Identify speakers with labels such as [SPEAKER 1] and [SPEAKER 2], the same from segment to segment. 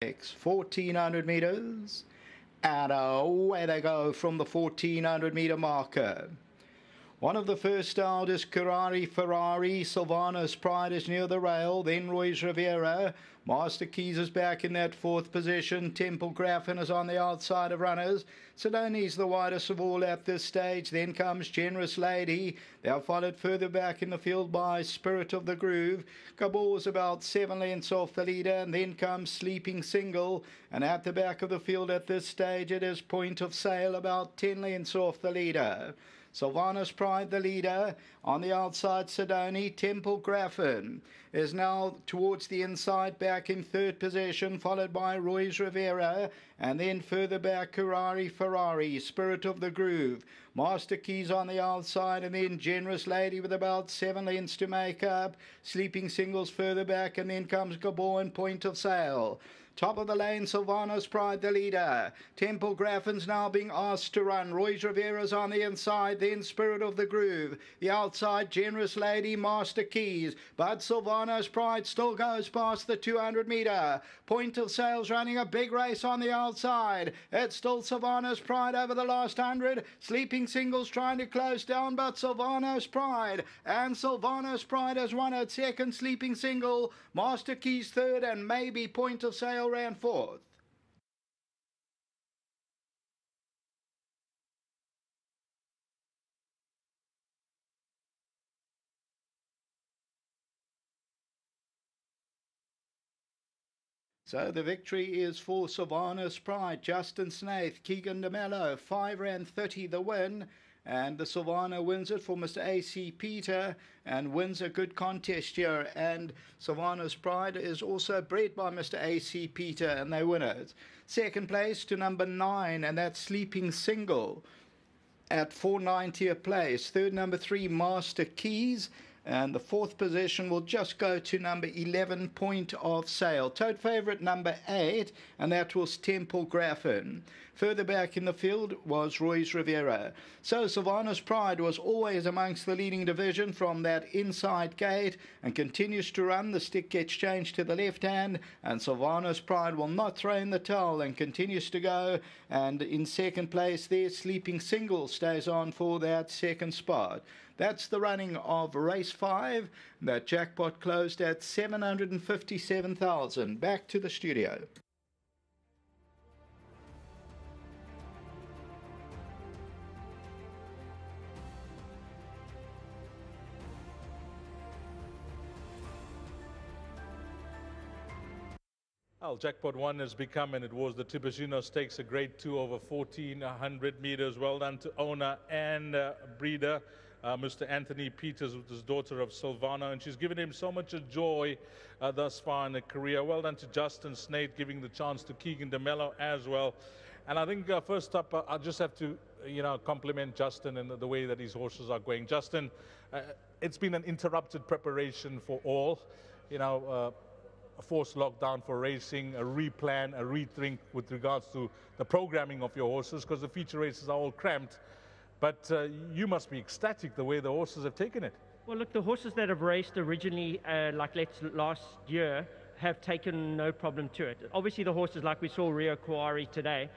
[SPEAKER 1] 1400 meters, and away they go from the 1400 meter marker. One of the first out is Ferrari. SILVANO'S Pride is near the rail. Then Roy's Rivera. Master Keys is back in that fourth position. Temple Graffin is on the outside of runners. Sidoni's the widest of all at this stage. Then comes Generous Lady. They are followed further back in the field by Spirit of the Groove. Gabor's about 7 lengths off the leader. And then comes Sleeping Single. And at the back of the field at this stage, it is Point of Sale, about 10 lengths off the leader. SILVANO'S Pride, the leader. On the outside, Sidoni. Temple Graffin is now towards the inside, back in third position, followed by Roy's Rivera. And then further back, Ferrari, Spirit of the Groove. Master Keys on the outside, and then Generous Lady with about 7 lengths to make up. Sleeping Singles further back, and then comes Gabor and Point of Sale. Top of the lane, SILVANO'S Pride, the leader. Temple Graffin's now being asked to run. Roy's Rivera's on the inside, then Spirit of the Groove. The outside, Generous Lady, Master Keys. But SILVANO'S Pride still goes past the 200 metre. Point of Sale's running a big race on the outside. It's still SILVANO'S Pride over the last 100. Sleeping Singles trying to close down, but SILVANO'S Pride. And SILVANO'S Pride has won its second Sleeping Single. Master Keys third, and maybe Point of Sale ran fourth. So the victory is for SILVANO'S Pride. Justin Snaith, Keegan DeMello, 5 rand 30 the win. And the SILVANO wins it for Mr. A.C. Peter and wins a good contest here. And SILVANO'S Pride is also bred by Mr. A.C. Peter, and they win it. Second place to number 9, and that's Sleeping Single at 490 a place. Third, number 3, Master Keys. And the fourth position will just go to number 11, Point of Sale. Tote favourite number 8, and that was Temple Graffin. Further back in the field was Roy's Rivera. So SILVANO'S Pride was always amongst the leading division from that inside gate and continues to run. The stick gets changed to the left hand, and SILVANO'S Pride will not throw in the towel and continues to go. And in second place there, Sleeping Single stays on for that second spot. That's the running of race 5. That jackpot closed at 757,000. Back to the studio.
[SPEAKER 2] Well, Jackpot 1 has become, and it was the Tibesino Stakes, a grade 2 over 1400 meters. Well done to owner and breeder, Mr. Anthony Peters, with his daughter of SILVANO, and she's given him so much joy thus far in her career. Well done to Justin Snaith, giving the chance to Keegan DeMello as well. And I think first up, I just have to, compliment Justin and the way that his horses are going. Justin, it's been an interrupted preparation for all, a forced lockdown for racing, a replan, a rethink with regards to the programming of your horses, because the feature races are all cramped. But you must be ecstatic the way the horses have taken it.
[SPEAKER 3] Well, look, the horses that have raced originally, last year, have taken no problem to it. Obviously, the horses, like we saw Rio Kuari today,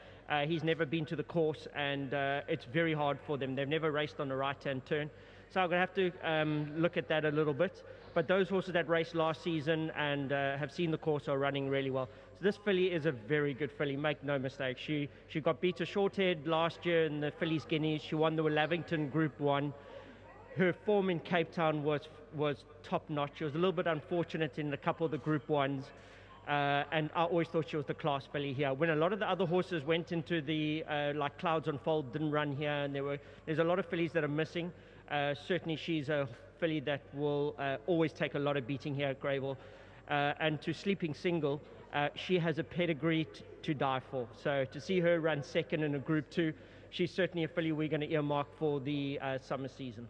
[SPEAKER 3] he's never been to the course, and it's very hard for them. They've never raced on the right-hand turn. So I'm going to have to look at that a little bit. But those horses that raced last season and have seen the course are running really well. So this filly is a very good filly, make no mistake. She got beat to Shorthead last year in the Fillies Guineas. She won the Lavington Group 1. Her form in Cape Town was top-notch. She was a little bit unfortunate in a couple of the Group 1s. And I always thought she was the class filly here. When a lot of the other horses went into the, like Clouds on Fold, didn't run here, and there's a lot of fillies that are missing. Certainly she's a filly that will always take a lot of beating here at Greyville. And to Sleeping Single, she has a pedigree to die for. So to see her run second in a Group 2, she's certainly a filly we're going to earmark for the summer season.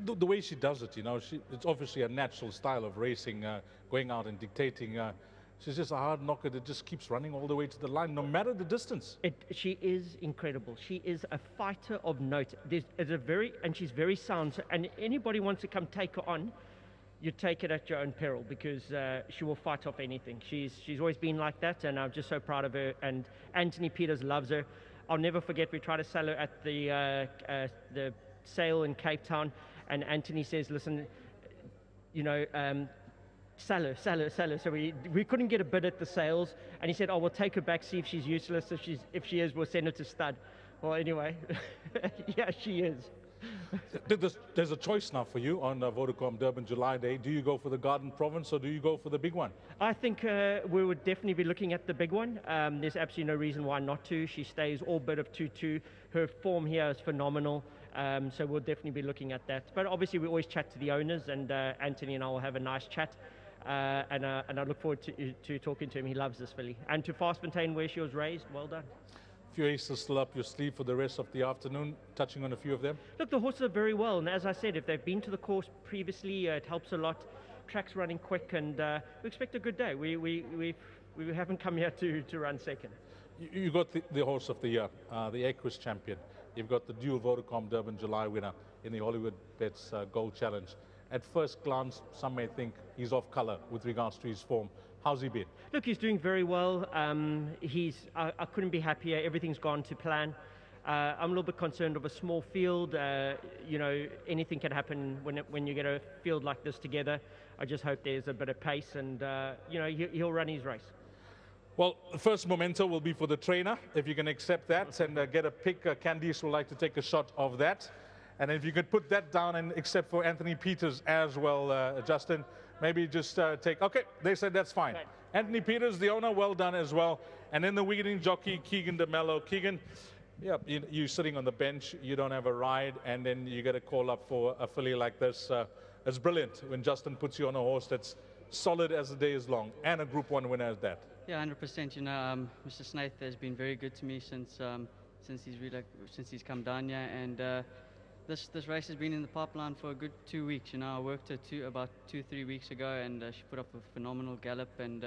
[SPEAKER 2] The way she does it, it's obviously a natural style of racing, going out and dictating. She's just a hard knocker that just keeps running all the way to the line, no matter the distance.
[SPEAKER 3] She is incredible. She is a fighter of note. And she's very sound. So, and anybody wants to come take her on, you take it at your own peril, because she will fight off anything. She's always been like that, and I'm just so proud of her. And Anthony Peters loves her. I'll never forget, we tried to sell her at the sale in Cape Town, and Anthony says, listen, you know, sell her. So we couldn't get a bid at the sales, and he said, oh, we'll take her back, see if she's useless. If she is, we'll send her to stud. Well, anyway, yeah, she is.
[SPEAKER 2] There's a choice now for you on Vodacom Durban July Day. Do you go for the Garden Province or do you go for the big one?
[SPEAKER 3] I think we would definitely be looking at the big one. There's absolutely no reason why not to. She stays all bit of 2-2. Her form here is phenomenal. So we'll definitely be looking at that. But obviously we always chat to the owners, and Anthony and I will have a nice chat. And I look forward to talking to him. He loves this filly. And to Fastfontein, where she was raised, well done.
[SPEAKER 2] Few aces still up your sleeve for the rest of the afternoon, touching on a few of them?
[SPEAKER 3] Look, the horses are very well, and as I said, if they've been to the course previously, it helps a lot. Track's running quick, and we expect a good day. We haven't come here to run second.
[SPEAKER 2] You got the horse of the year, the Equus champion. You've got the dual Vodacom Durban July winner in the Hollywoodbets Gold Challenge. At first glance, some may think he's off colour with regards to his form. How's he been?
[SPEAKER 3] Look, he's doing very well. I couldn't be happier. Everything's gone to plan. I'm a little bit concerned of a small field. You know, anything can happen when you get a field like this together. I just hope there's a bit of pace, and you know, he'll run his race.
[SPEAKER 2] Well, the first memento will be for the trainer, if you can accept that, and get a pick. Candice would like to take a shot of that. And if you could put that down and accept for Anthony Peters as well, Justin, maybe just take, okay, they said that's fine. Right. Anthony Peters, the owner, well done as well. And then the winning jockey, Keegan DeMello. Keegan, yeah, you're sitting on the bench, you don't have a ride, and then you get a call up for a filly like this. It's brilliant when Justin puts you on a horse that's solid as the day is long, and a Group 1 winner at that.
[SPEAKER 4] Yeah, 100%. You know, Mr. Snaith has been very good to me since he's come down here, and this race has been in the pipeline for a good 2 weeks. You know, I worked her about 2-3 weeks ago, and she put up a phenomenal gallop. And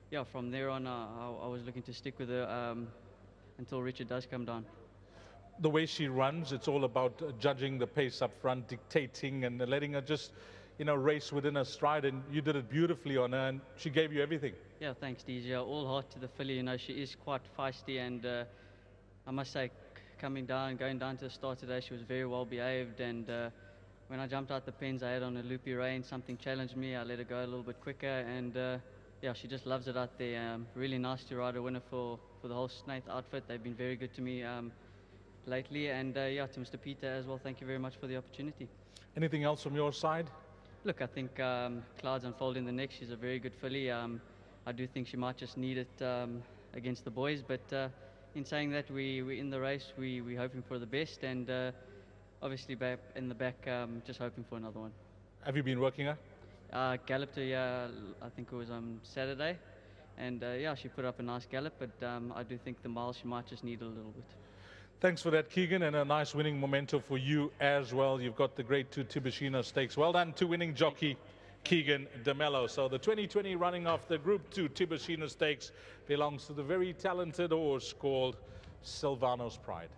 [SPEAKER 4] yeah, from there on, I was looking to stick with her until Richard does come down.
[SPEAKER 2] The way she runs, it's all about judging the pace up front, dictating, and letting her just, you know, race within her stride. And you did it beautifully on her, and she gave you everything. Yeah,
[SPEAKER 4] thanks, DJ. All heart to the filly. You know, she is quite feisty, and I must say, going down to the start today, she was very well behaved, and when I jumped out the pens, I had on a loopy rein, something challenged me, I let her go a little bit quicker, and yeah, she just loves it out there. Really nice to ride a winner for the whole Snaith outfit. They've been very good to me lately, and yeah, to Mr. Peter as well, thank you very much for the opportunity.
[SPEAKER 2] Anything else from your side?
[SPEAKER 4] Look, I think Clouds Unfold in the neck, she's a very good filly. I do think she might just need it against the boys, but in saying that, we're in the race, we're hoping for the best, and obviously back in the back, just hoping for another one.
[SPEAKER 2] Have you been working her?
[SPEAKER 4] Galloped her, I think it was on Saturday, and yeah, she put up a nice gallop, but I do think the mile she might just need a little bit.
[SPEAKER 2] Thanks for that, Keegan, and a nice winning memento for you as well. You've got the Grade 2 Tibushino Stakes. Well done to winning jockey Keegan DeMello. So the 2020 running of the Group 2 Tibushino Stakes belongs to the very talented horse called SILVANO'S Pride.